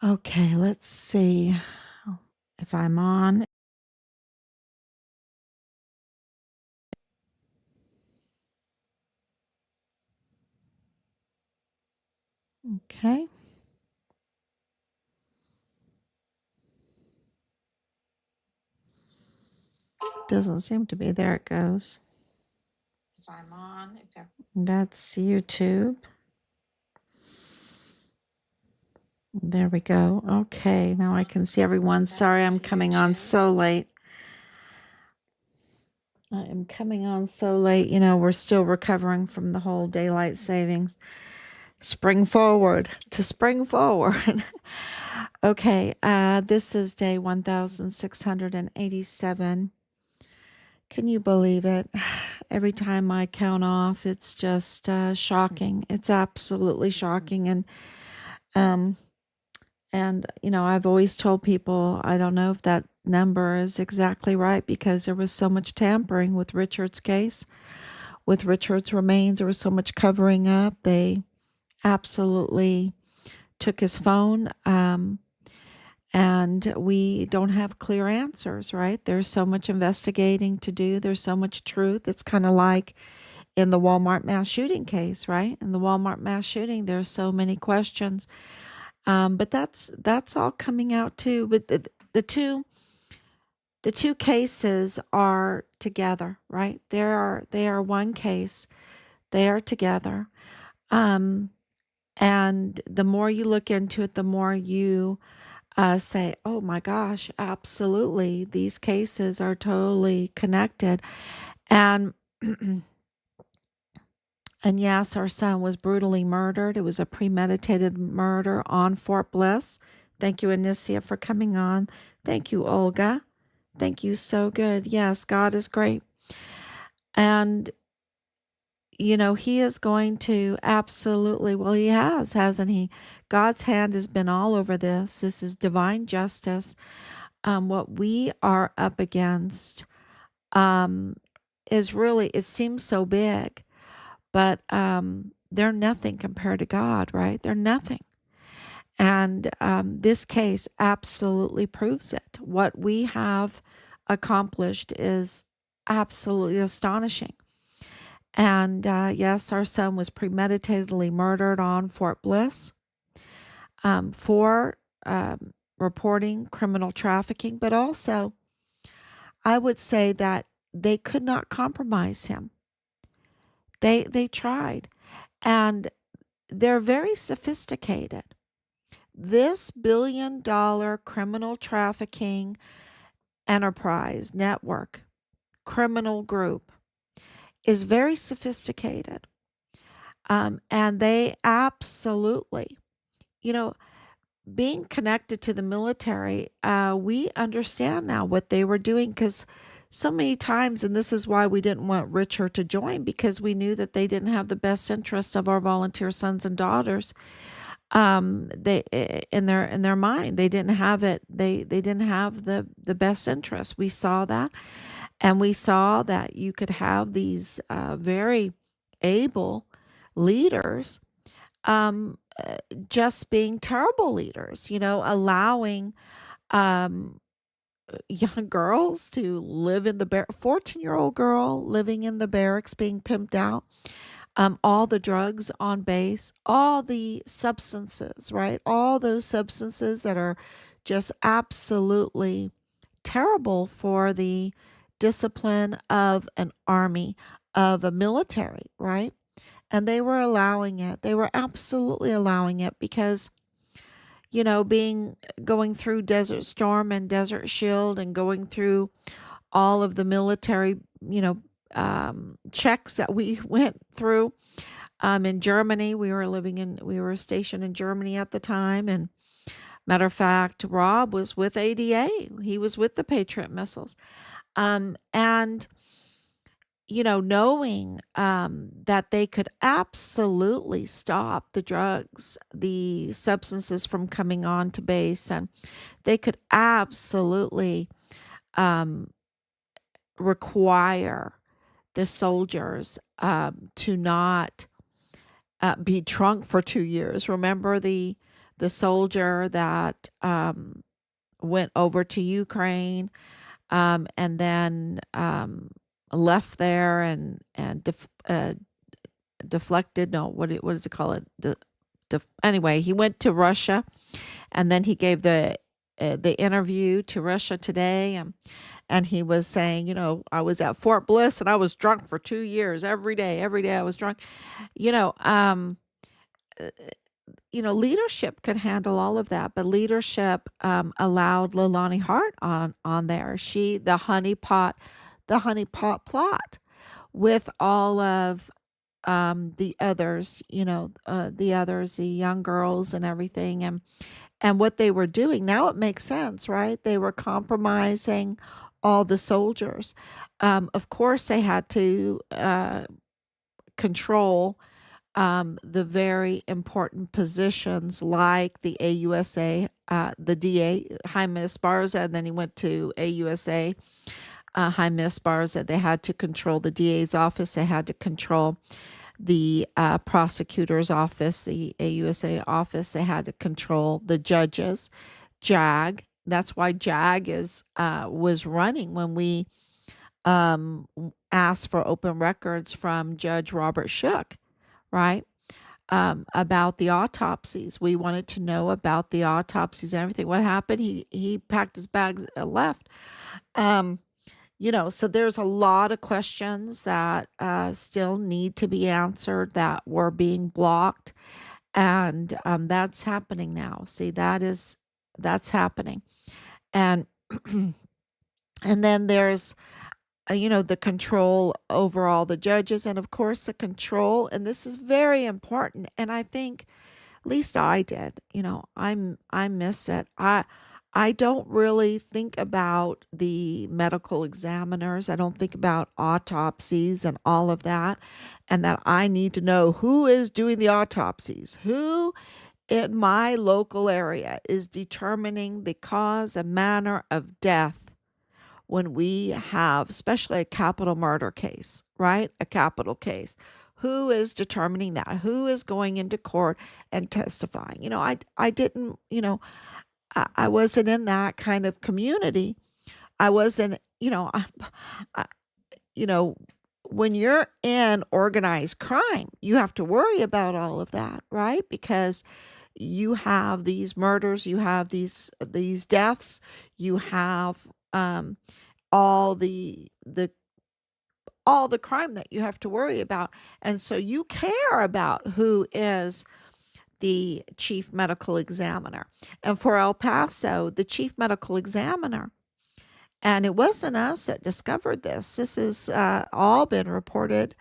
Okay, let's see if I'm on. Okay. Doesn't seem to be. There it goes. If I'm on, that's YouTube. There we go. Okay, now I can see everyone. Sorry, I'm coming on so late. I am coming on so late. We're still recovering from the whole daylight savings. Spring forward to spring forward. Okay, this is day 1687. Can you believe it? Every time I count off, it's just shocking. It's absolutely shocking. Um, I've always told people I don't know if that number is exactly right because there was so much tampering with Richard's case, with Richard's remains. There was so much covering up. They absolutely took his phone. And we don't have clear answers, right? There's so much investigating to do. There's so much truth. It's kind of like in the Walmart mass shooting case, right? In the Walmart mass shooting, there's so many questions. But that's all coming out too. But the two cases are together, right? They are one case. They are together. Um, and the more you look into it, the more you say, oh my gosh, absolutely. These cases are totally connected. And, and yes, our son was brutally murdered. It was a premeditated murder on Fort Bliss. Thank you, Anicia, for coming on. Thank you, Olga. Thank you. So good. Yes, God is great. And, he is going to absolutely, well, he has, hasn't he? God's hand has been all over this. This is divine justice. What we are up against um, is really, it seems so big, but they're nothing compared to God, right? They're nothing. And this case absolutely proves it. What we have accomplished is absolutely astonishing. And yes, our son was premeditatedly murdered on Fort Bliss for reporting criminal trafficking, but also I would say that they could not compromise him. They tried, and they're very sophisticated. This $1 billion criminal trafficking enterprise network, criminal group, is very sophisticated. And they absolutely, you know, being connected to the military, we understand now what they were doing because so many times, and this is why we didn't want Richard to join because we knew that they didn't have the best interests of our volunteer sons and daughters. They in their mind, they didn't have it. They didn't have the best interests. We saw that, and we saw that you could have these very able leaders um, just being terrible leaders, allowing um, young girls to live in the 14-year-old girl living in the barracks being pimped out, all the drugs on base, all the substances, right? All those substances that are just absolutely terrible for the discipline of an army, of a military, right? And they were allowing it. They were absolutely allowing it because, being going through Desert Storm and Desert Shield and going through all of the military, checks that we went through. In Germany, we were stationed in Germany at the time. And matter of fact, Rob was with ADA. He was with the Patriot missiles. And knowing that they could absolutely stop the drugs, the substances from coming on to base, and they could absolutely um, require the soldiers to not be drunk for 2 years. Remember the soldier that went over to Ukraine, and then left there and deflected. No, what does it call it? Anyway, he went to Russia, and then he gave the interview to Russia Today, and he was saying, I was at Fort Bliss and I was drunk for 2 years every day I was drunk. You know, um, uh, leadership could handle all of that, but leadership allowed Leilani Hart on there. The honeypot plot with all of the others, the young girls and everything, and what they were doing. Now it makes sense, right? They were compromising all the soldiers. Of course, they had to control the very important positions like the AUSA, the DA, Jaime Esparza, and then he went to AUSA, Jaime Esparza. They had to control the DA's office. They had to control the prosecutor's office, the AUSA office. They had to control the judges, JAG. That's why JAG was running when we asked for open records from Judge Robert Shook, right? About the autopsies. We wanted to know about the autopsies and everything. What happened? He packed his bags and left. Um, so there's a lot of questions that still need to be answered that were being blocked, and that's happening now. See, that's happening, and and then there's the control over all the judges, and of course the control, and this is very important, and I think at least I did. I miss it. I don't really think about the medical examiners. I don't think about autopsies and all of that, and that I need to know who is doing the autopsies, who in my local area is determining the cause and manner of death when we have, especially a capital murder case, right? A capital case. Who is determining that? Who is going into court and testifying? I didn't, I wasn't in that kind of community. I wasn't, I, you know, when you're in organized crime, you have to worry about all of that, right? Because you have these murders, you have these deaths, you have all the crime that you have to worry about. And so you care about who is the chief medical examiner. And for El Paso, the chief medical examiner, and it wasn't us that discovered this. This has all been reported.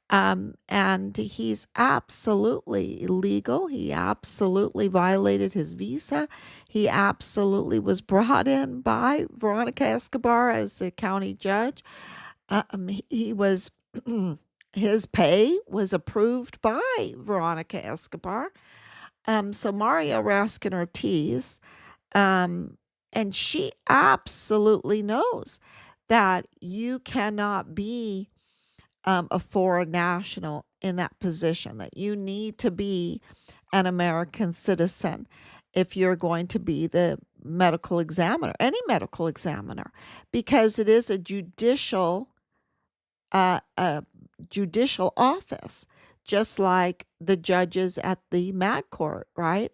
And he's absolutely illegal. He absolutely violated his visa. He absolutely was brought in by Veronica Escobar as a county judge. He was his pay was approved by Veronica Escobar. So Mario Raskin Ortiz, um, and she absolutely knows that you cannot be a foreign national in that position, that you need to be an American citizen if you're going to be the medical examiner, any medical examiner, because it is a judicial office, just like the judges at the Mad Court, right?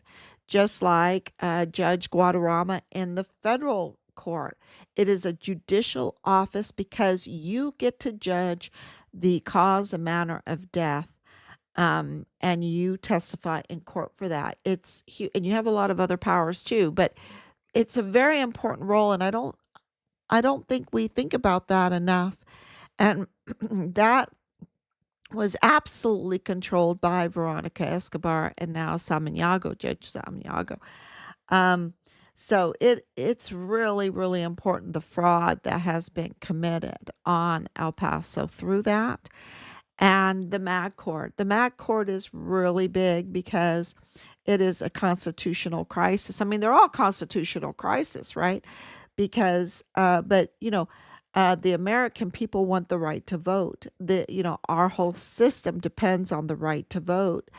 Just like Judge Guadarrama in the federal court. It is a judicial office because you get to judge the cause and manner of death, and you testify in court for that. And you have a lot of other powers too, but it's a very important role, and I don't think we think about that enough. And that was absolutely controlled by Veronica Escobar and now Judge Samaniego. Um, so it's really, really important, the fraud that has been committed on El Paso through that. And the MAG court. The MAG court is really big because it is a constitutional crisis. I mean, they're all constitutional crisis, right? Because, but the American people want the right to vote. Our whole system depends on the right to vote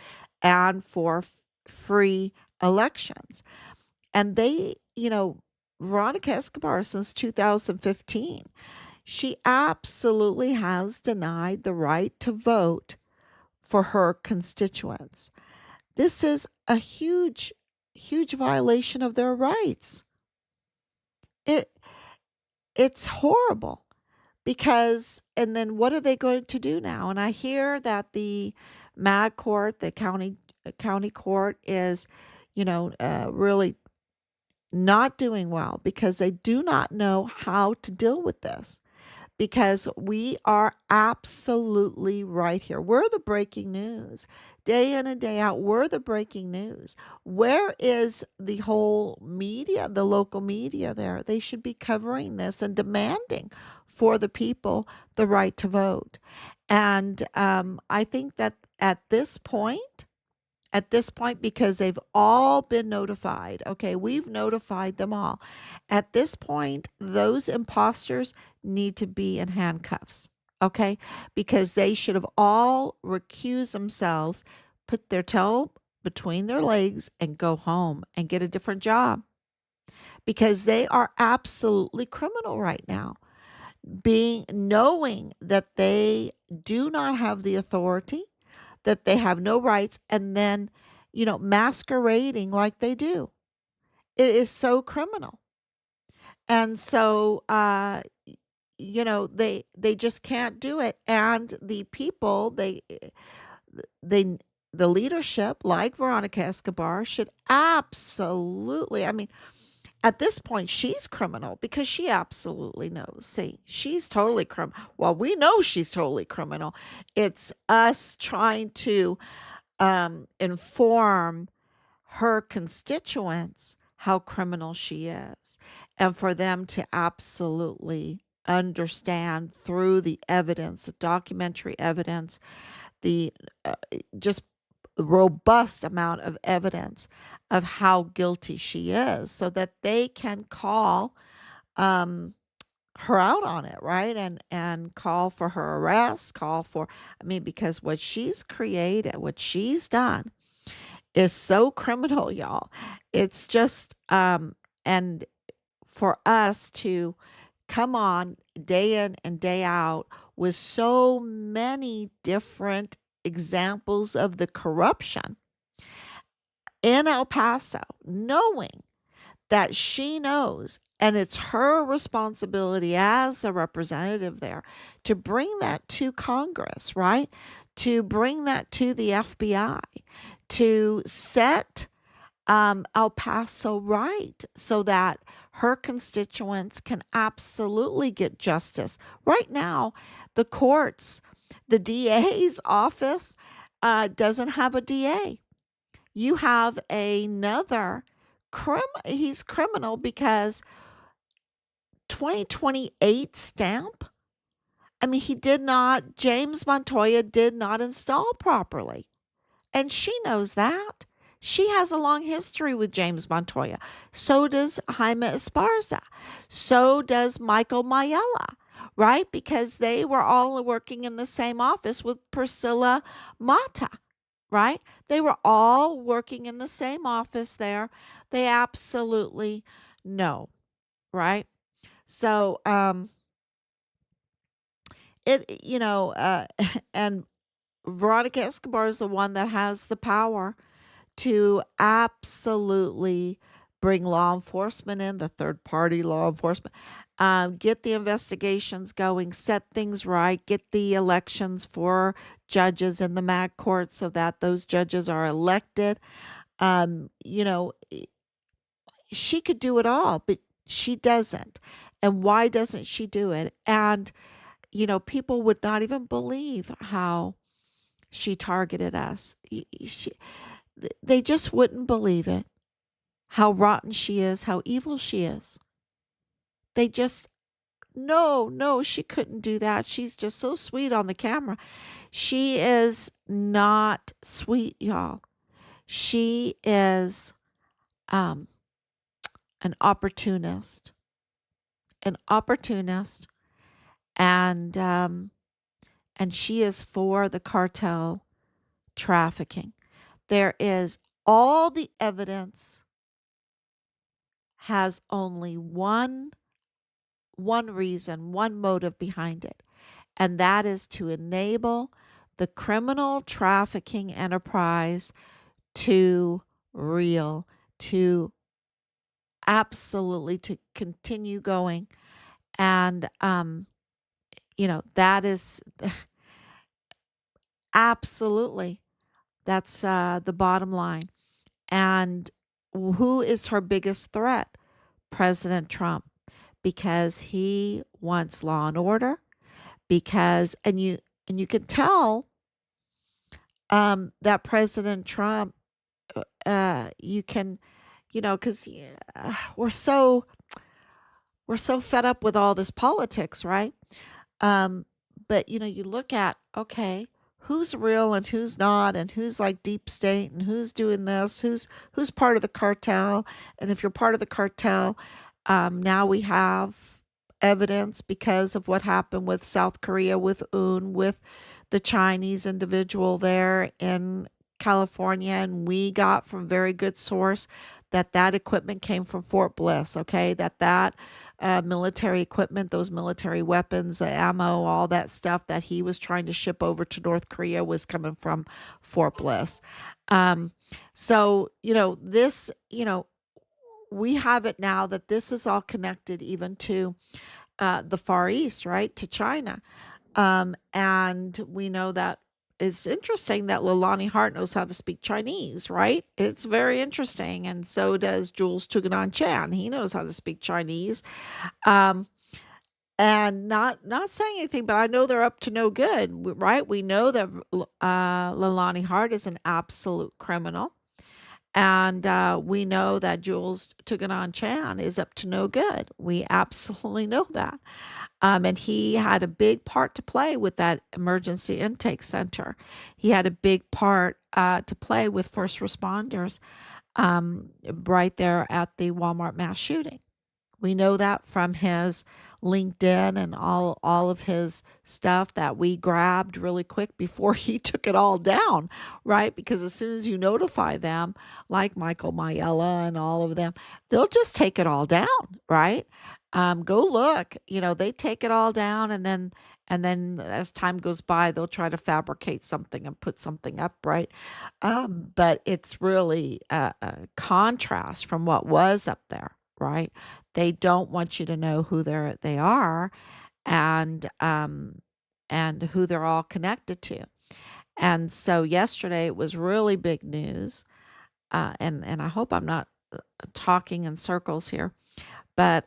and for free elections. And Veronica Escobar, since 2015, she absolutely has denied the right to vote for her constituents. This is a huge, huge violation of their rights. It it's horrible because and then what are they going to do now? And I hear that the MAG court, the county court is, really not doing well because they do not know how to deal with this. Because we are absolutely right here. We're the breaking news. Day in and day out, we're the breaking news. Where is the whole media, the local media there? They should be covering this and demanding for the people the right to vote. And I think that at this point, because they've all been notified. Okay, we've notified them all. At this point, those imposters need to be in handcuffs. Okay, because they should have all recused themselves, put their tail between their legs, and go home and get a different job because they are absolutely criminal right now. Knowing that they do not have the authority, that they have no rights, and then, masquerading like they do. It is so criminal. And so, they just can't do it. And the people, they, the leadership, like Veronica Escobar, should absolutely, I mean, at this point, she's criminal because she absolutely knows. See, she's totally criminal. Well, we know she's totally criminal. It's us trying to inform her constituents how criminal she is, and for them to absolutely understand through the evidence, the documentary evidence, the just robust amount of evidence of how guilty she is, so that they can call um, her out on it, right? And call for her arrest, call for, I mean, because what she's created, what she's done is so criminal, y'all. It's just and for us to come on day in and day out with so many different examples of the corruption in El Paso, knowing that she knows, and it's her responsibility as a representative there to bring that to Congress, right? To bring that to the FBI, to set El Paso right so that her constituents can absolutely get justice. Right now, the courts, the DA's office doesn't have a DA. You have another he's criminal because 2028 stamp. I mean, James Montoya did not install properly. And she knows that. She has a long history with James Montoya. So does Jaime Esparza. So does Michael Mayella, right? Because they were all working in the same office with Priscilla Mata, right? They were all working in the same office there. They absolutely know, right? So, and Veronica Escobar is the one that has the power to absolutely bring law enforcement in, the third party law enforcement, get the investigations going, set things right, get the elections for judges in the MAG court so that those judges are elected. Um, you know, she could do it all, but she doesn't. And why doesn't she do it? And, people would not even believe how she targeted us. They just wouldn't believe it. How rotten she is, how evil she is. They just, no, no, she couldn't do that. She's just so sweet on the camera. She is not sweet, y'all. She is um, an opportunist, an opportunist, and she is for the cartel trafficking. There is All the evidence has only one reason, one motive behind it, and that is to enable the criminal trafficking enterprise to reel, to absolutely to continue going. And that is absolutely, that's the bottom line. And who is her biggest threat? President Trump, because he wants law and order. Because and you can tell that President Trump, you can, because we're so we're so fed up with all this politics, right? Um, but you look at, okay, who's real and who's not, and who's like deep state, and who's doing this, who's part of the cartel, and if you're part of the cartel, now we have evidence because of what happened with South Korea, with Un, with the Chinese individual there in California, and we got from very good source that that equipment came from Fort Bliss. Okay, that military equipment, those military weapons, the ammo, all that stuff that he was trying to ship over to North Korea was coming from Fort Bliss. Um, so, this, we have it now that this is all connected even to the Far East, right? To China. And we know that it's interesting that Leilani Hart knows how to speak Chinese, right? It's very interesting. And so does Jules Tuganon Chan. He knows how to speak Chinese. Um, and not saying anything, but I know they're up to no good, right? We know that Leilani Hart is an absolute criminal. And we know that Jules Tuganon Chan is up to no good. We absolutely know that. And he had a big part to play with that emergency intake center. He had a big part to play with first responders right there at the Walmart mass shooting. We know that from his LinkedIn and all of his stuff that we grabbed really quick before he took it all down, right? Because as soon as you notify them, like Michael Mayella and all of them, they'll just take it all down, right? Go look, they take it all down, and then as time goes by, they'll try to fabricate something and put something up, right? But it's really a contrast from what was up there, right? They don't want you to know who they are, and who they're all connected to. And so yesterday it was really big news, and I hope I'm not talking in circles here, but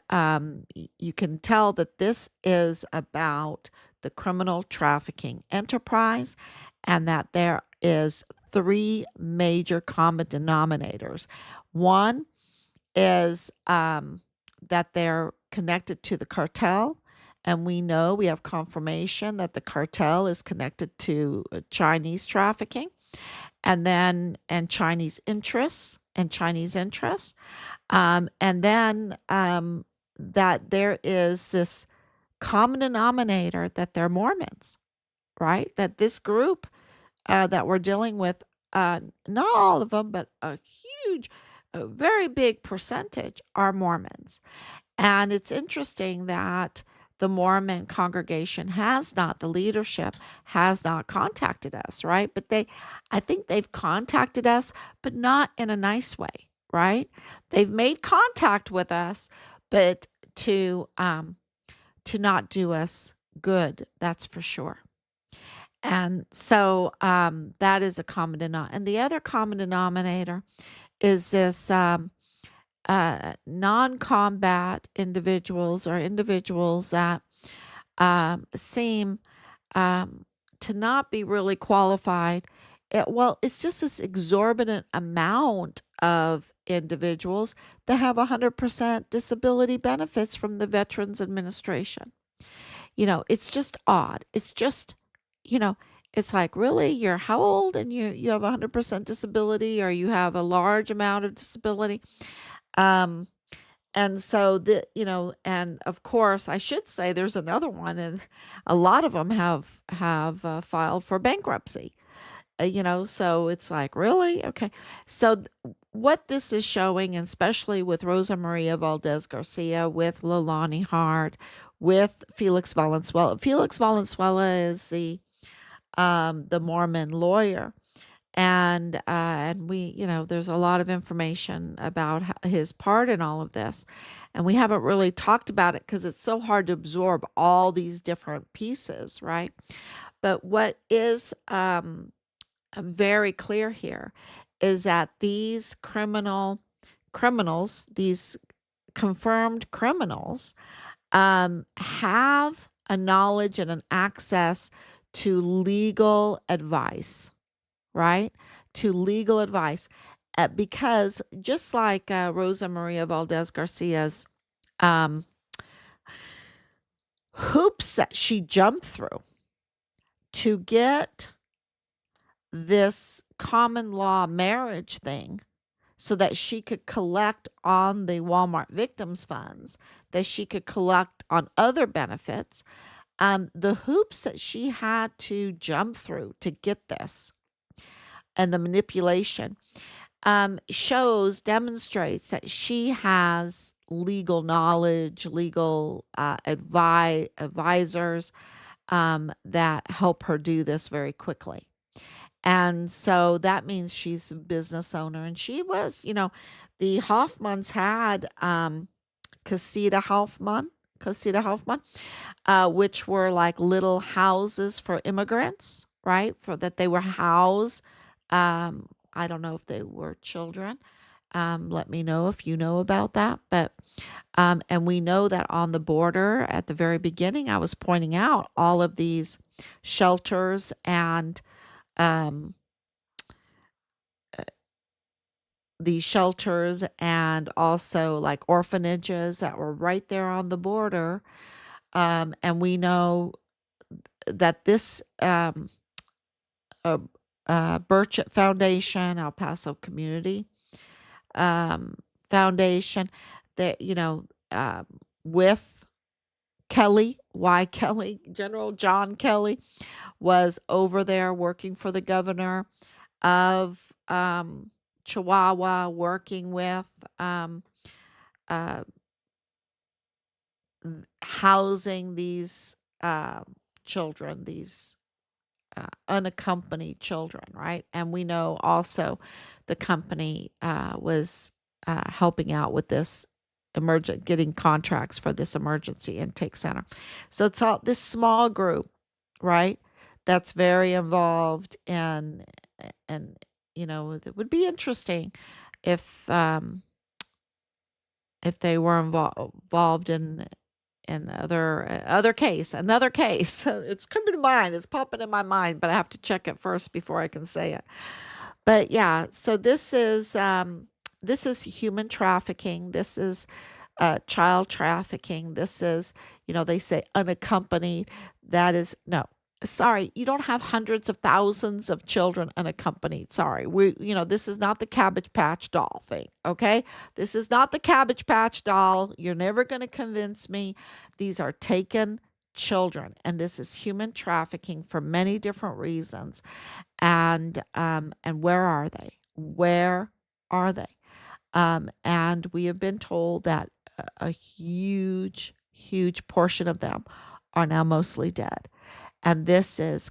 you can tell that this is about the criminal trafficking enterprise, and that there is three major common denominators. One is that they're connected to the cartel. And we have confirmation that the cartel is connected to Chinese trafficking, and Chinese interests. And then that there is this common denominator that they're Mormons, right? That this group that we're dealing with, not all of them, but a very big percentage are Mormons. And it's interesting that the Mormon congregation the leadership has not contacted us, right? But I think they've contacted us, but not in a nice way, right? They've made contact with us, but to not do us good, that's for sure. And so that is a common denominator. And the other common denominator is this non-combat individuals, or individuals that seem to not be really qualified. It's just this exorbitant amount of individuals that have 100% disability benefits from the Veterans Administration. It's just odd. It's just, you know, it's like, really, you're how old, and you have 100% disability, or you have a large amount of disability. Um, and so and of course, I should say there's another one, and a lot of them have filed for bankruptcy. So it's like, really? Okay. So what this is showing, and especially with Rosa Maria Valdez Garcia, with Leilani Hart, with Felix Valenzuela. Felix Valenzuela is the Mormon lawyer, and we, there's a lot of information about his part in all of this, and we haven't really talked about it because it's so hard to absorb all these different pieces, right? But what is very clear here is that these criminals, these confirmed criminals, have a knowledge and an access to legal advice, right? To legal advice. Because just like Rosa Maria Valdez Garcia's um, hoops that she jumped through to get this common law marriage thing so that she could collect on the Walmart victims funds, that she could collect on other benefits, the hoops that she had to jump through to get this and the manipulation demonstrates that she has legal knowledge, legal advisors that help her do this very quickly. And so that means she's a business owner. And she was, the Hoffmans had Casita Hoffman, which were like little houses for immigrants, right? For that they were housed. I don't know if they were children. Let me know if you know about that. But and we know that on the border at the very beginning, I was pointing out all of these shelters and um, also like orphanages that were right there on the border. And we know that this uh, Burchett Foundation, El Paso Community um, Foundation, that with Kelly, General John Kelly was over there working for the governor of Chihuahua, working with uh, housing these children, these unaccompanied children, right? And we know also the company was helping out with this getting contracts for this emergency intake center. So it's all this small group, right? That's very involved and it would be interesting if they were involved in another case. It's coming to mind. It's popping in my mind, but I have to check it first before I can say it. But yeah, so this is human trafficking. This is child trafficking. This is, they say unaccompanied. That is no. Sorry, you don't have hundreds of thousands of children unaccompanied. Sorry. This is not the Cabbage Patch Doll thing, okay? This is not the Cabbage Patch Doll. You're never going to convince me. These are taken children, and this is human trafficking for many different reasons. And where are they? Where are they? And we have been told that a huge, huge portion of them are now mostly dead. And this is,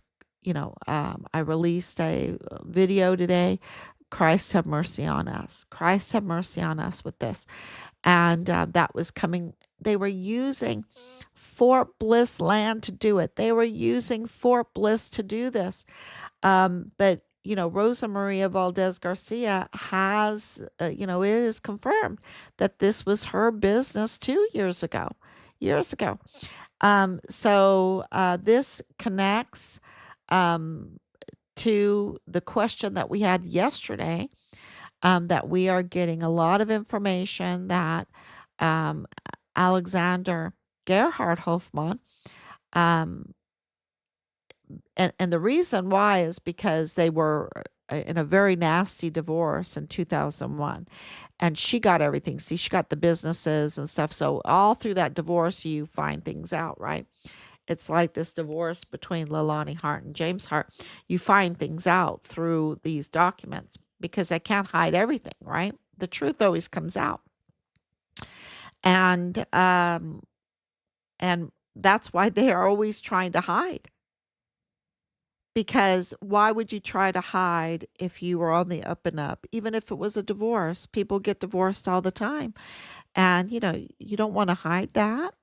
I released a video today. Christ have mercy on us. Christ have mercy on us with this. And that was coming. They were using Fort Bliss land to do it. They were using Fort Bliss to do this. But Rosa Maria Valdez Garcia has, it is confirmed that this was her business 2 years ago. So this connects to the question that we had yesterday, that we are getting a lot of information that Alexander Gerhard Hofmann, and the reason why is because they were in a very nasty divorce in 2001, and she got everything. See, she got the businesses and stuff. So all through that divorce, you find things out, right? It's like this divorce between Leilani Hart and James Hart. You find things out through these documents because they can't hide everything, right? The truth always comes out. And and that's why they are always trying to hide. Because why would you try to hide if you were on the up and up? Even if it was a divorce, people get divorced all the time. And, you don't want to hide that,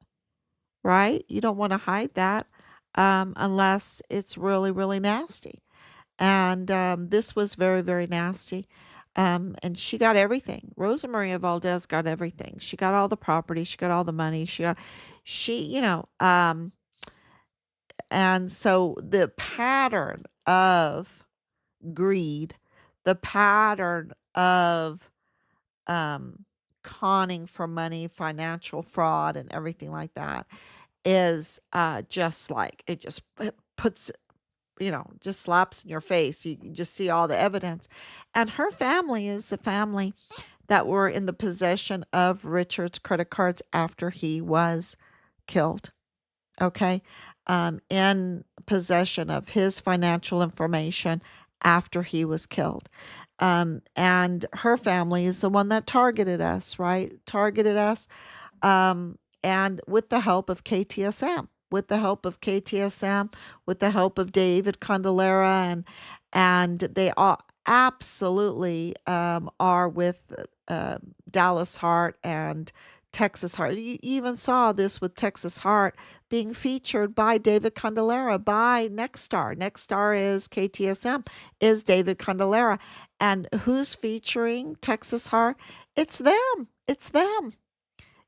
right? You don't want to hide that unless it's really, really nasty. And this was very, very nasty. And she got everything. Rosa Maria Valdez got everything. She got all the property. She got all the money. And so the pattern of greed, the pattern of um, conning for money, financial fraud, and everything like that is just like it just puts, just slaps in your face. You just see all the evidence. And her family is a family that were in the possession of Richard's credit cards after he was killed. Okay. In possession of his financial information after he was killed. And her family is the one that targeted us, right? Targeted us. And with the help of KTSM, with the help of KTSM, with the help of David Candelera, and they all absolutely are with Dallas Hart and Texas Heart. You even saw this with Texas Heart being featured by David Candelera, by Nexstar. Nexstar is KTSM, is David Candelera. And who's featuring Texas Heart? It's them. It's them.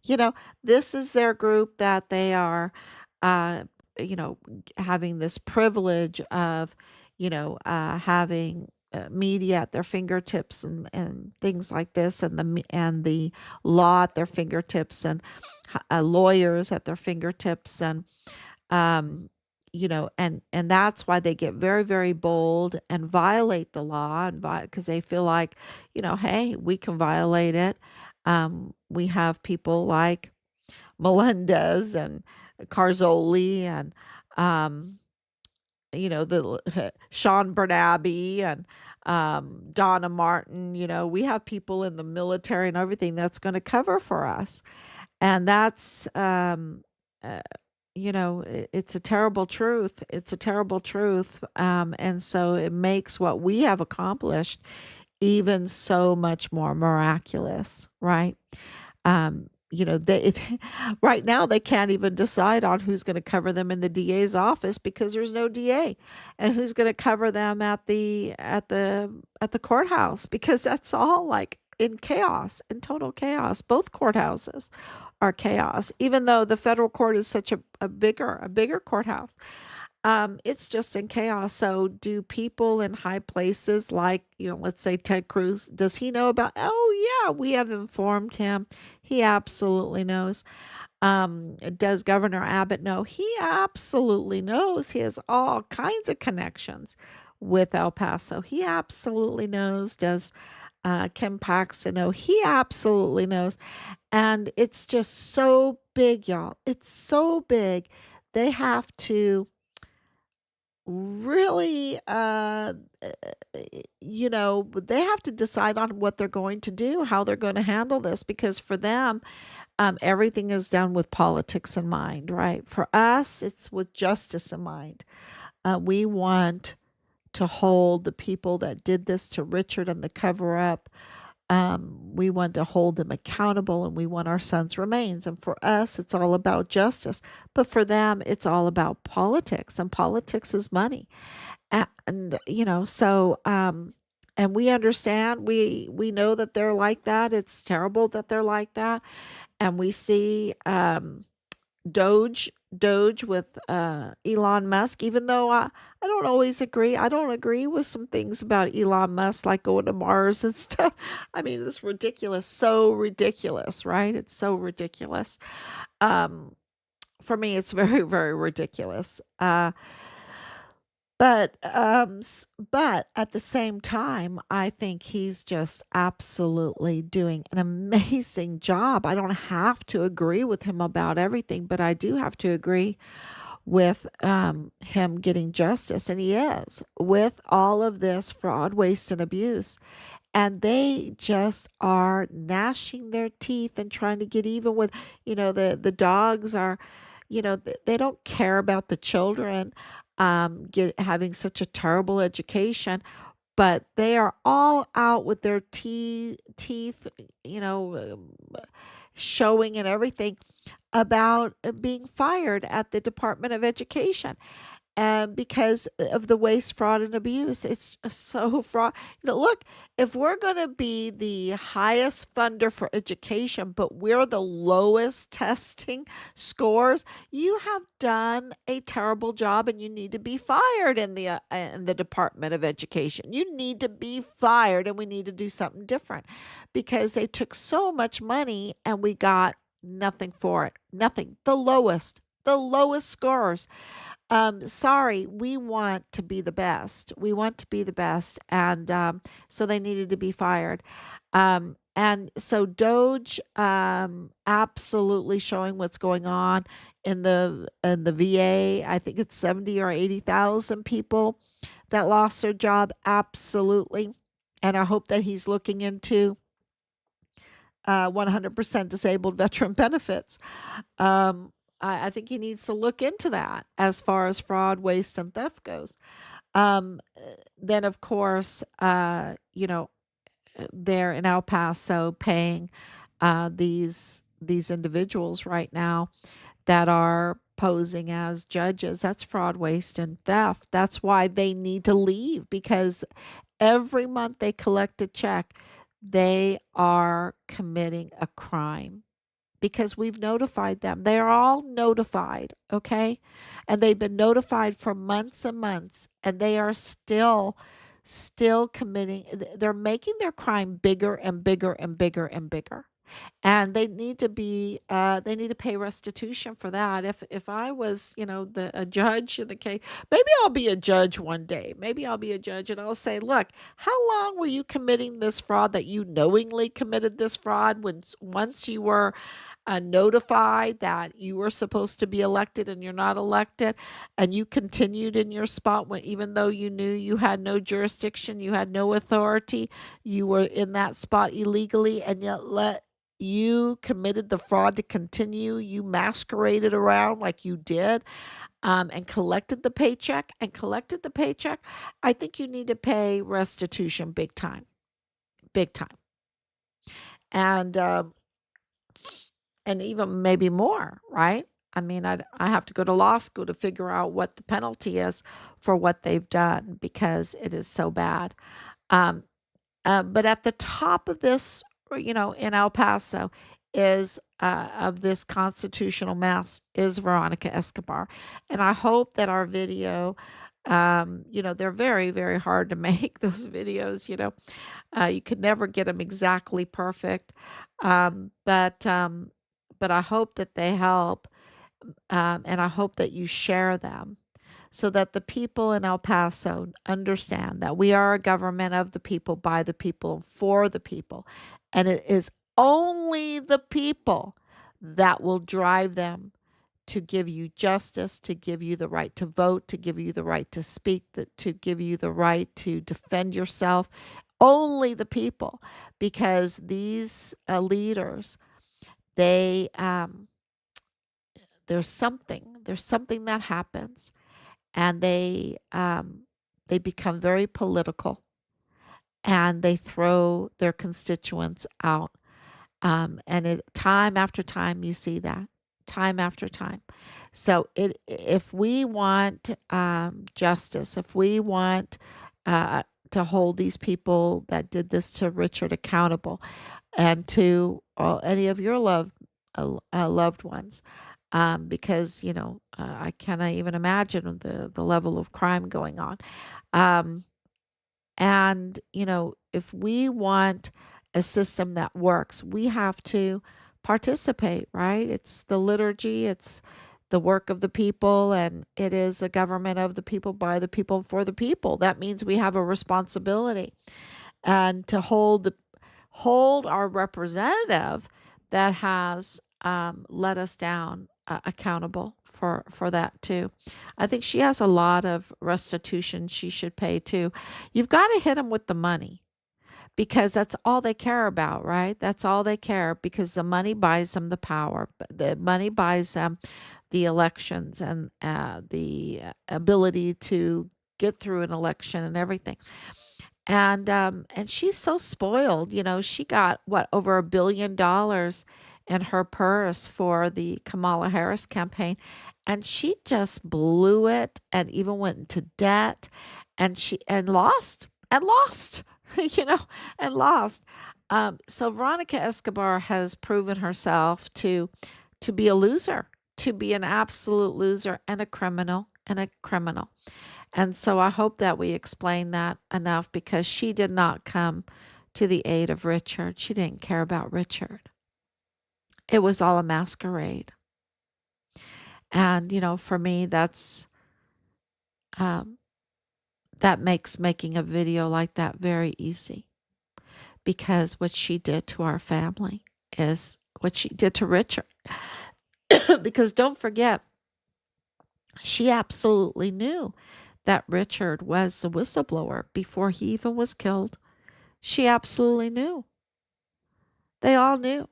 You know, this is their group that they are, uh, you know, having this privilege of, having media at their fingertips and things like this, and the law at their fingertips, and lawyers at their fingertips, and um, and that's why they get very, very bold and violate the law, and because they feel like, hey, we can violate it. We have people like Melendez and Carzoli, and um, the Sean Bernabe, and Donna Martin. We have people in the military and everything that's going to cover for us, and that's uh, it's a terrible truth. It's a terrible truth, and so it makes what we have accomplished even so much more miraculous, right? They right now they can't even decide on who's going to cover them in the DA's office because there's no DA, and who's going to cover them at the courthouse, because that's all like in chaos, in total chaos. Both courthouses are chaos, even though the federal court is such a bigger courthouse. It's just in chaos. So do people in high places like, let's say Ted Cruz, does he know about? Oh yeah, we have informed him. He absolutely knows. Does Governor Abbott know? He absolutely knows. He has all kinds of connections with El Paso. He absolutely knows. Does Kim Paxton know? He absolutely knows. And it's just so big, y'all. It's so big. They have to really they have to decide on what they're going to do, how they're going to handle this, because for them everything is done with politics in mind, right? For us, it's with justice in mind. We want to hold the people that did this to Richard and the cover up. We want to hold them accountable, and we want our son's remains. And for us, it's all about justice. But for them, it's all about politics, and politics is money. And and we understand. We know that they're like that. It's terrible that they're like that. And we see Doge with Elon Musk, even though I don't always agree. I don't agree with some things about Elon Musk, like going to Mars and stuff. I mean, it's ridiculous, so ridiculous, right? It's so ridiculous. Um, for me, it's very, very ridiculous. But at the same time, I think he's just absolutely doing an amazing job. I don't have to agree with him about everything, but I do have to agree with him getting justice, and he is, with all of this fraud, waste, and abuse. And they just are gnashing their teeth and trying to get even with, the dogs are, they don't care about the children having such a terrible education, but they are all out with their teeth, you know, showing and everything about being fired at the Department of Education because of the waste, fraud, and abuse. It's just so fraud. Look, if we're going to be the highest funder for education, but we're the lowest testing scores, you have done a terrible job, and you need to be fired in the Department of Education. You need to be fired, and we need to do something different because they took so much money and we got nothing for it. Nothing. The lowest scores. Sorry, we want to be the best. We want to be the best. And so they needed to be fired. And so Doge absolutely showing what's going on in the VA. I think it's 70 or 80,000 people that lost their job. Absolutely. And I hope that he's looking into 100% disabled veteran benefits. I think he needs to look into that as far as fraud, waste, and theft goes. Um, then, of course, they're in El Paso paying these individuals right now that are posing as judges. That's fraud, waste, and theft. That's why they need to leave because every month they collect a check, they are committing a crime because we've notified them. They are all notified, okay? And they've been notified for months and months, and they are still committing. They're making their crime bigger and bigger and bigger and bigger. And they need to pay restitution for that. If I was, a judge in the case, maybe I'll be a judge one day. Maybe I'll be a judge and I'll say, look, how long were you committing this fraud, that you knowingly committed this fraud when once you were notified that you were supposed to be elected and you're not elected, and you continued in your spot when, even though you knew you had no jurisdiction, you had no authority, you were in that spot illegally, and yet you committed the fraud to continue. You masqueraded around like you did, and collected the paycheck. I think you need to pay restitution big time, big time, and even maybe more, right? I mean, I have to go to law school to figure out what the penalty is for what they've done because it is so bad. Um, but at the top of this, in El Paso, is of this constitutional mess is Veronica Escobar, and I hope that our video, they're very, very hard to make those videos. You could never get them exactly perfect, um, but um, but I hope that they help, and I hope that you share them so that the people in El Paso understand that we are a government of the people, by the people, for the people. And it is only the people that will drive them to give you justice, to give you the right to vote, to give you the right to speak, to give you the right to defend yourself. Only the people, because these leaders, they there's something that happens, and they become very political, and they throw their constituents out. And time after time, you see that time after time. So if we want justice, if we want to hold these people that did this to Richard accountable, and to any of your loved ones, because I cannot even imagine the level of crime going on. Um, and if we want a system that works, we have to participate, right? It's the liturgy, it's the work of the people, and it is a government of the people, by the people, for the people. That means we have a responsibility, and to hold our representative that has let us down accountable for that too. I think she has a lot of restitution she should pay too. You've got to hit them with the money because that's all they care about, right? That's all they care because the money buys them the power. The money buys them the elections and the ability to get through an election and everything. And she's so spoiled. She got what, over $1 billion in her purse for the Kamala Harris campaign, and she just blew it and even went into debt, and lost and lost, you know, and lost. So Veronica Escobar has proven herself to be a loser, to be an absolute loser and a criminal and a criminal. And so I hope that we explain that enough because she did not come to the aid of Richard. She didn't care about Richard. It was all a masquerade. And, for me, um, that makes making a video like that very easy because what she did to our family is what she did to Richard. Because don't forget, she absolutely knew that Richard was the whistleblower before he even was killed. She absolutely knew. They all knew.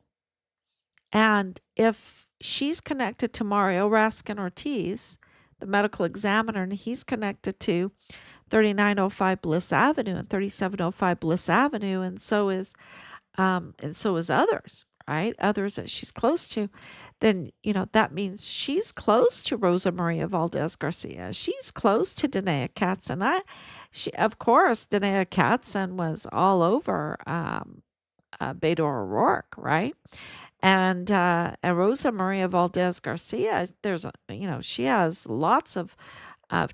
And if she's connected to Mario Raskin Ortiz, the medical examiner, and he's connected to 3905 Bliss Avenue and 3705 Bliss Avenue, and so is others, right? Others that she's close to, then that means she's close to Rosa Maria Valdez Garcia. She's close to Danae Katzen. Of course, Danae Katzen was all over Beto O'Rourke, right? And Rosa Maria Valdez Garcia, she has lots of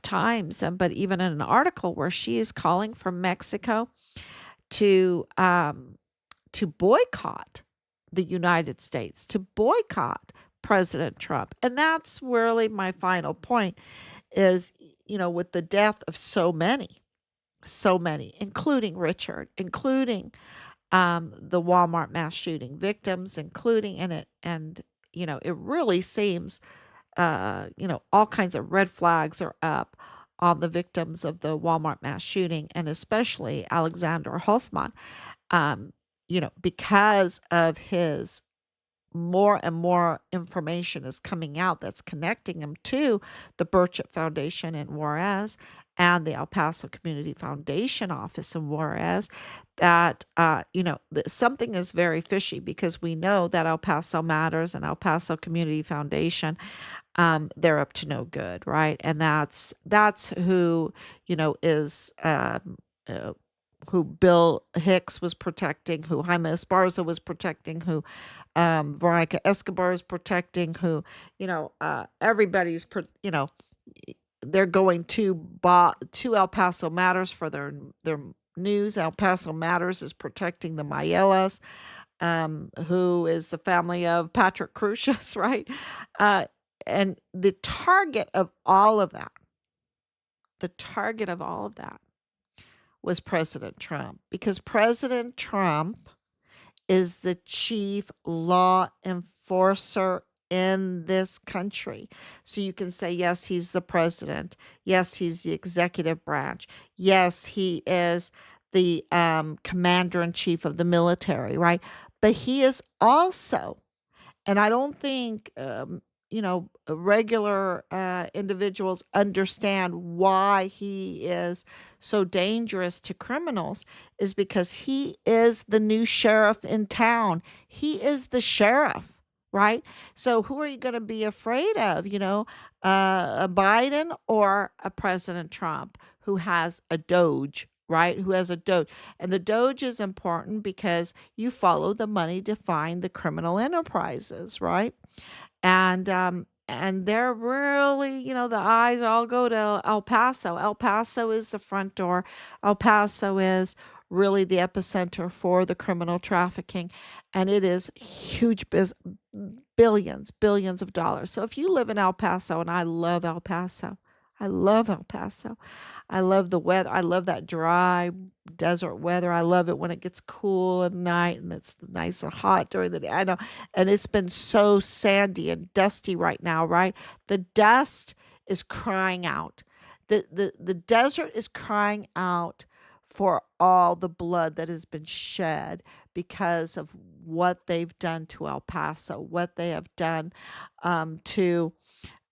times, but even in an article where she is calling for Mexico to boycott the United States, to boycott President Trump. And that's really my final point is, with the death of so many, including Richard, including the Walmart mass shooting victims, including in it, and it really seems, all kinds of red flags are up on the victims of the Walmart mass shooting, and especially Alexander Hoffman, because of his more and more information is coming out that's connecting him to the Burchett Foundation in Juarez and the El Paso Community Foundation office in Juarez, that, something is very fishy because we know that El Paso Matters and El Paso Community Foundation, they're up to no good, right? And that's who, is, who Bill Hicks was protecting, who Jaime Esparza was protecting, who Veronica Escobar is protecting, who, everybody's, they're going to El Paso Matters for their news. El Paso Matters is protecting the Mayelas, who is the family of Patrick Crucius, right? And the target of all of that was President Trump, because President Trump is the chief law enforcer in this country. So you can say, yes, he's the president. Yes, he's the executive branch. Yes, he is the commander in chief of the military, right? But he is also, and I don't think, regular individuals understand why he is so dangerous to criminals, is because he is the new sheriff in town. He is the sheriff, right? So who are you going to be afraid of, a Biden or a President Trump who has a Doge, right? Who has a Doge. And the Doge is important because you follow the money to find the criminal enterprises, right? And they're really, the eyes all go to El Paso. El Paso is the front door. El Paso is really the epicenter for the criminal trafficking, and it is huge billions of dollars. So if you live in El Paso, and I love El Paso, I love El Paso. I love the weather. I love that dry desert weather. I love it when it gets cool at night and it's nice and hot during the day. I know. And it's been so sandy and dusty right now, right? The dust is crying out. The desert is crying out for all the blood that has been shed because of what they've done to El Paso, what they have done to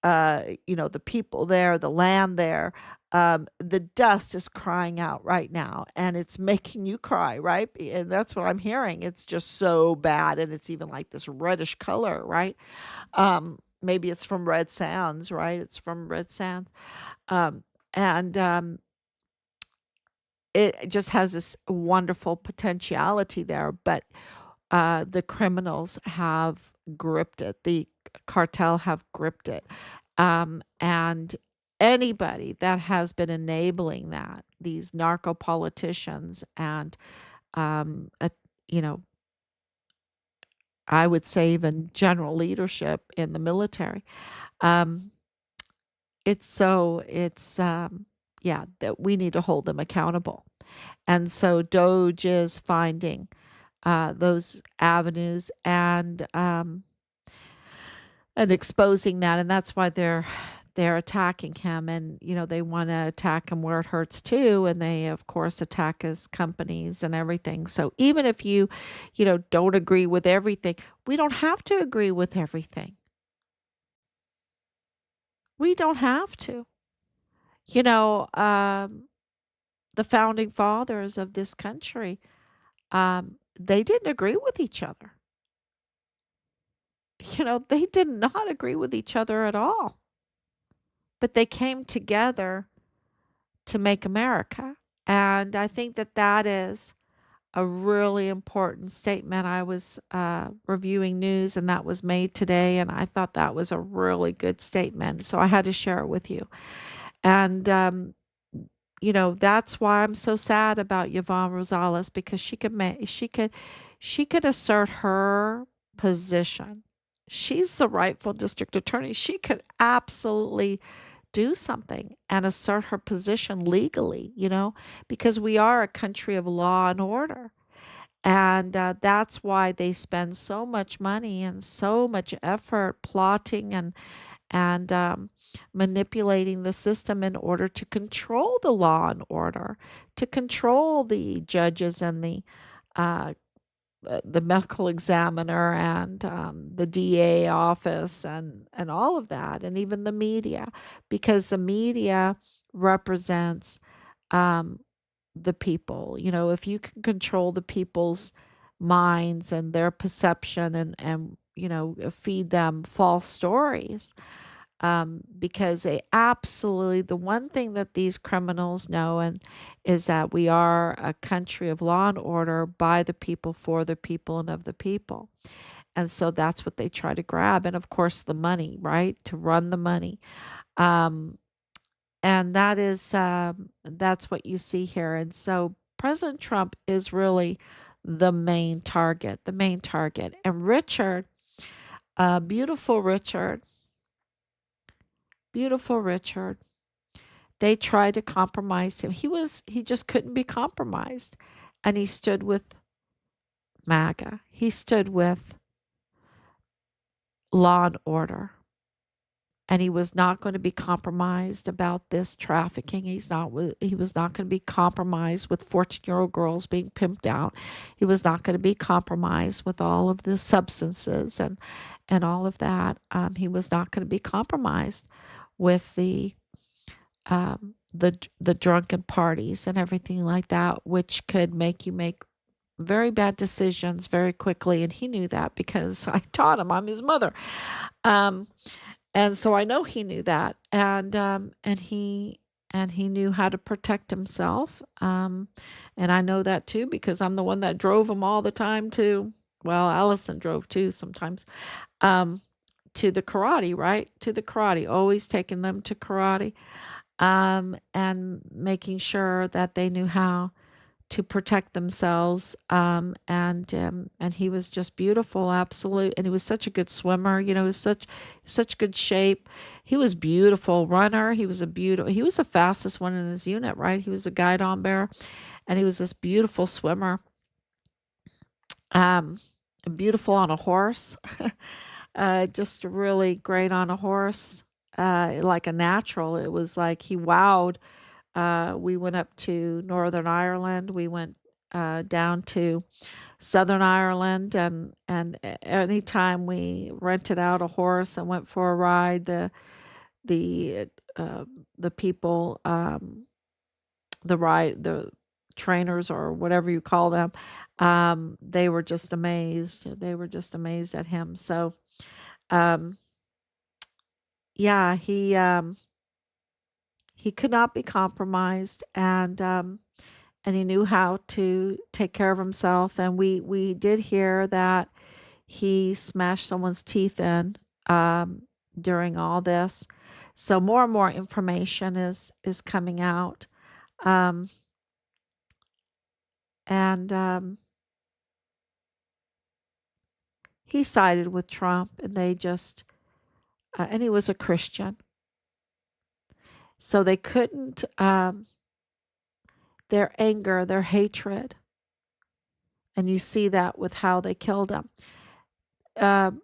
the people there, the land there. The dust is crying out right now, and it's making you cry, right? And that's what I'm hearing. It's just so bad, and it's even like this reddish color, right? Maybe it's from red sands, right? It's from red sands, and it just has this wonderful potentiality there, but the criminals have gripped it. The cartel have gripped it. And anybody that has been enabling that, these narco politicians and, uh, you know, I would say even general leadership in the military, um, yeah, that we need to hold them accountable. And so Doge is finding those avenues and exposing that, and that's why they're attacking him, and they want to attack him where it hurts too, and they of course attack his companies and everything. So even if you don't agree with everything, we don't have to agree with everything. We don't have to. You know, the founding fathers of this country, they didn't agree with each other. They did not agree with each other at all, but they came together to make America. And I think that that is a really important statement. I was reviewing news and that was made today, and I thought that was a really good statement. So I had to share it with you. And, that's why I'm so sad about Yvonne Rosales, because she could assert her position. She's the rightful district attorney. She could absolutely do something and assert her position legally, because we are a country of law and order. And that's why they spend so much money and so much effort plotting and manipulating the system in order to control the law and order, to control the judges and uh, the medical examiner and the DA office and all of that, and even the media, because the media represents um, the people. If you can control the people's minds and their perception and feed them false stories, because they absolutely, the one thing that these criminals know and is that we are a country of law and order, by the people, for the people, and of the people. And so that's what they try to grab, and of course the money, right, to run the money. um, and that's what you see here. And so President Trump is really the main target. And Richard, beautiful Richard, beautiful Richard, they tried to compromise him. He just couldn't be compromised. And he stood with MAGA. He stood with law and order. And he was not going to be compromised about this trafficking. He was not going to be compromised with 14-year-old girls being pimped out. He was not going to be compromised with all of the substances and all of that. He was not going to be compromised with the drunken parties and everything like that, which could make you make very bad decisions very quickly. And he knew that because I taught him. I'm his mother. Um, and so I know he knew that, and he knew how to protect himself. And I know that too because I'm the one that drove him all the time to. Well, Allison drove too sometimes. Um, to the karate, right? To the karate, always taking them to karate, and making sure that they knew how to protect themselves. And he was just beautiful, absolute. And he was such a good swimmer. He was such good shape. He was beautiful runner. He was the fastest one in his unit, right? He was a guidon bear, and he was this beautiful swimmer. Um, Beautiful on a horse. Just really great on a horse. Like a natural. It was like he wowed. We went up to Northern Ireland. We went down to Southern Ireland, and anytime we rented out a horse and went for a ride, the uh, the people, the trainers or whatever you call them, they were just amazed. They were just amazed at him. So, um, yeah, he could not be compromised, and he knew how to take care of himself. And we did hear that he smashed someone's teeth in um, during all this. So more and more information is coming out, um, and he sided with Trump, and they just and he was a Christian, so they couldn't. Their anger, their hatred, and you see that with how they killed him. Um,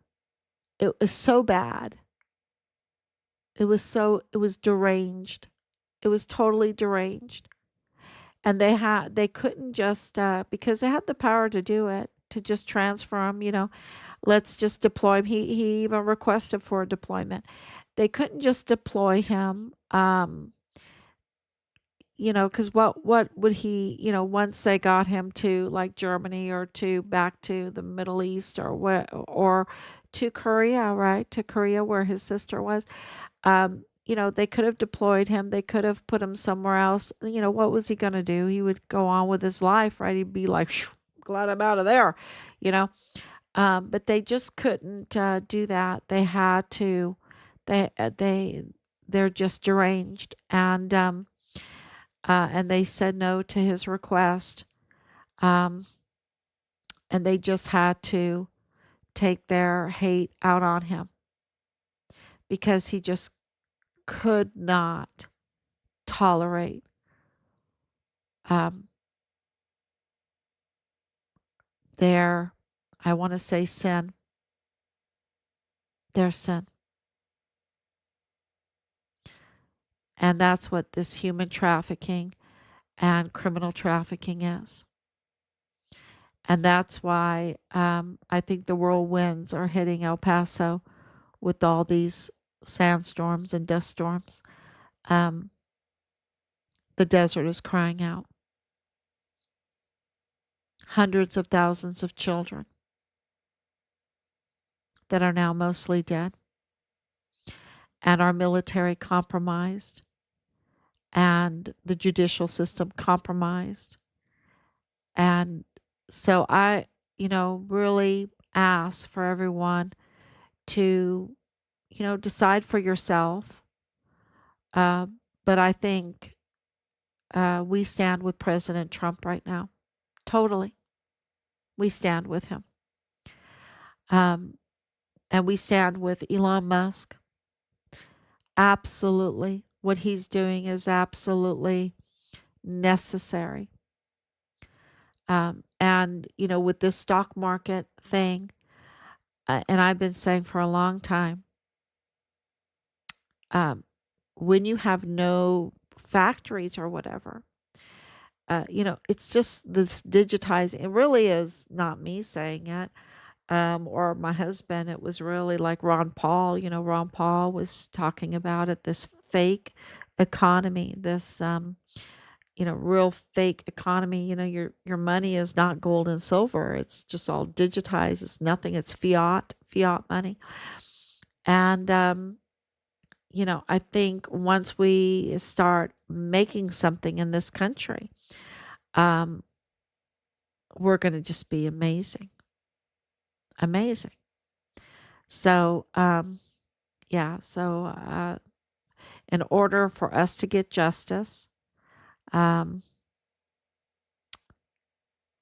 it was so bad. It was deranged. It was totally deranged. And they couldn't just because they had the power to do it, to just transfer him, let's just deploy him. He even requested for a deployment. They couldn't just deploy him, because what would he, once they got him to like Germany or to back to the Middle East or what, or to Korea, right? To Korea where his sister was. They could have deployed him. They could have put him somewhere else. What was he going to do? He would go on with his life, right? He'd be like, "Phew, glad I'm out of there, you know. But they just couldn't do that. They had to. They they're just deranged, and they said no to his request, um, and they just had to take their hate out on him because he just could not tolerate um, their, I want to say sin, their sin. And that's what this human trafficking and criminal trafficking is. And that's why I think the whirlwinds are hitting El Paso with all these sandstorms and dust storms. Um, the desert is crying out. Hundreds of thousands of children that are now mostly dead, and our military compromised, and the judicial system compromised. And so really ask for everyone to, decide for yourself. Uh, but I think we stand with President Trump right now. Totally. We stand with him. Um, and we stand with Elon Musk. Absolutely. What he's doing is absolutely necessary. And, with this stock market thing, and I've been saying for a long time, um, when you have no factories or whatever, it's just this digitizing. It really is not me saying it, or my husband. It was really like Ron Paul. Ron Paul was talking about it. This fake economy, this real fake economy. Your money is not gold and silver. It's just all digitized. It's nothing. It's fiat money. And I think once we start making something in this country, um, we're going to just be amazing, amazing. So, yeah. So, in order for us to get justice, um,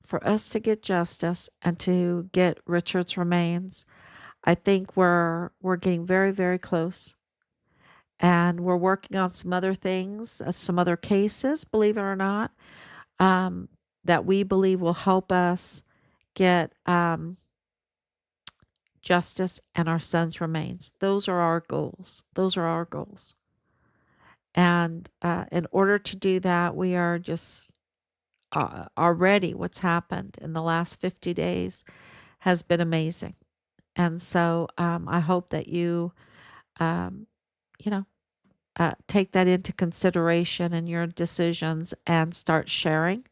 for us to get justice and to get Richard's remains. I think we're getting very, very close. And we're working on some other things, some other cases, believe it or not, um, that we believe will help us get justice and our son's remains. Those are our goals. Those are our goals. And in order to do that, we are just already what's happened in the last 50 days has been amazing. And so I hope that um, you know, take that into consideration in your decisions and start sharing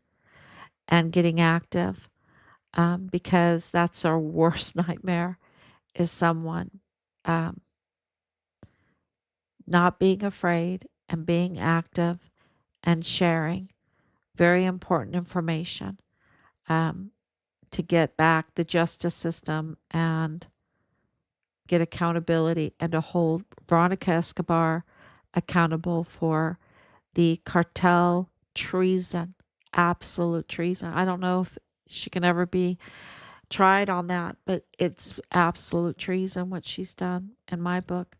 and getting active, because that's our worst nightmare is someone um, not being afraid and being active and sharing very important information, um, to get back the justice system and get accountability and to hold Veronica Escobar accountable for the cartel treason, absolute treason. I don't know if she can ever be tried on that, but it's absolute treason what she's done in my book.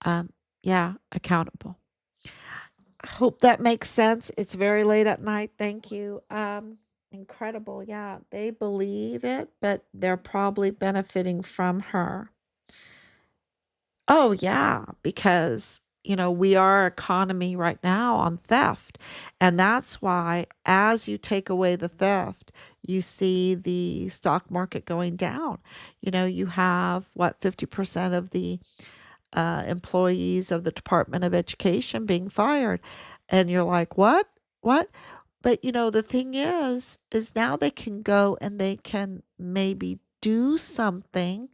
Um, yeah, accountable. I hope that makes sense. It's very late at night. Thank you. Incredible. Yeah, they believe it, but they're probably benefiting from her. Oh, yeah, because, we are economy right now on theft. And that's why, as you take away the theft, you see the stock market going down. You have what, 50% of the employees of the Department of Education being fired. And you're like, what? What? But the thing is now they can go and they can maybe do something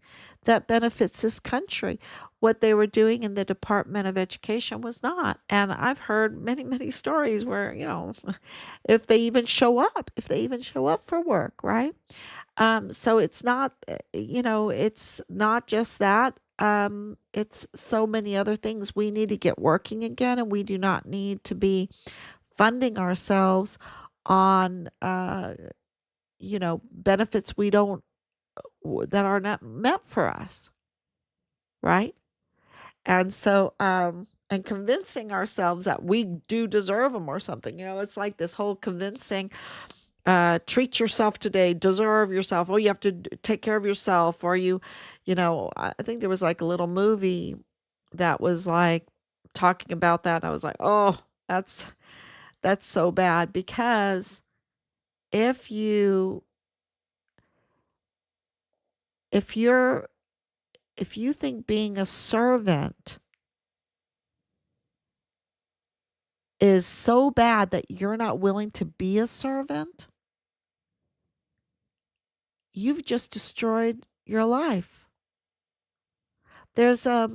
that benefits this country. What they were doing in the Department of Education was not. And I've heard many, many stories where, if they even show up for work, right? So it's not just that. It's so many other things. We need to get working again, and we do not need to be funding ourselves on, benefits we don't, that are not meant for us, right? And so, and convincing ourselves that we do deserve them or something. It's like this whole convincing, treat yourself today, deserve yourself. Oh, you have to take care of yourself. Or I think there was like a little movie that was like talking about that. And I was like, oh, that's so bad, because if you if you're if you think being a servant is so bad that you're not willing to be a servant, you've just destroyed your life. There's a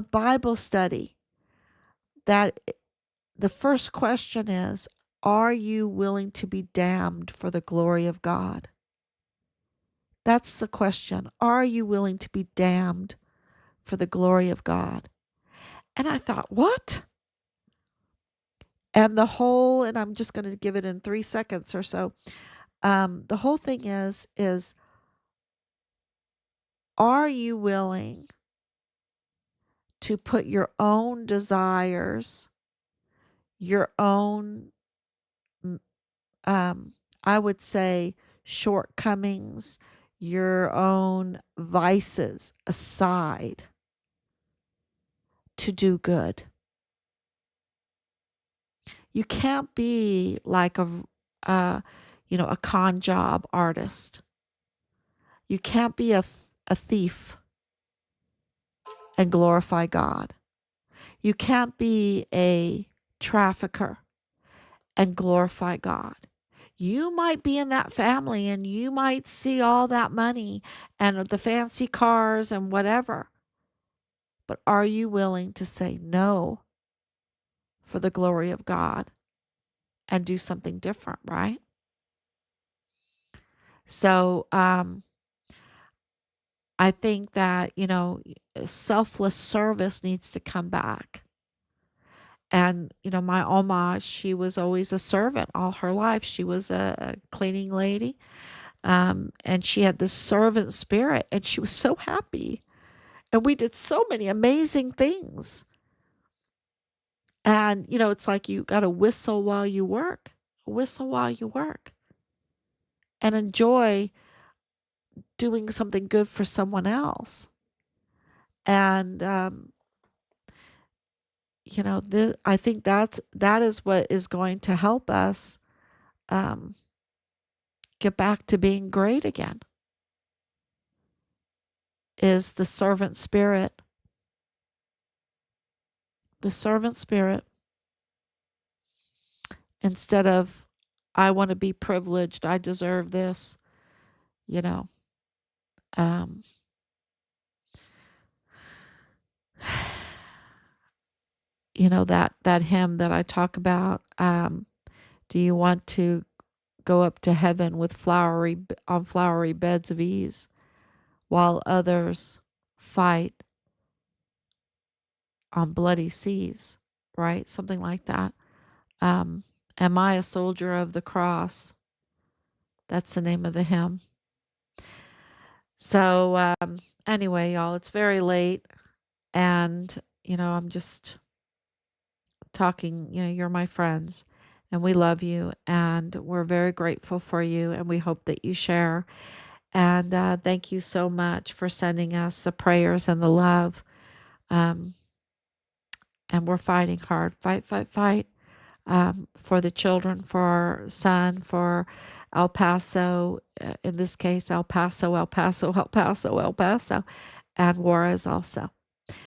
Bible study that the first question is, are you willing to be damned for the glory of God? That's the question. Are you willing to be damned for the glory of God? And I thought, what? And I'm just going to give it in 3 seconds or so. The whole thing is, are you willing to put your own desires, your own, um, I would say, shortcomings, your own vices aside to do good? You can't be like uh, a con job artist. You can't be a thief and glorify God. You can't be a trafficker and glorify God. You might be in that family and you might see all that money and the fancy cars and whatever. But are you willing to say no for the glory of God and do something different, right? So, I think that, selfless service needs to come back. And, my Oma, she was always a servant all her life. She was a cleaning lady. And she had this servant spirit, and she was so happy. And we did so many amazing things. And, it's like you got to whistle while you work, whistle while you work, and enjoy doing something good for someone else. And, I think that is what is going to help us um, get back to being great again, is the servant spirit, instead of, I want to be privileged, I deserve this, you know. Um, that hymn that I talk about. Do you want to go up to heaven with flowery beds of ease, while others fight on bloody seas? Right, something like that. Um, Am I a soldier of the cross? That's the name of the hymn. So anyway, y'all, it's very late, and I'm just talking. You're my friends, and we love you, and we're very grateful for you, and we hope that you share. And thank you so much for sending us the prayers and the love. Um, and we're fighting hard, fight, for the children, for our son, for El Paso, in this case, El Paso, El Paso, El Paso, El Paso, and Juarez also.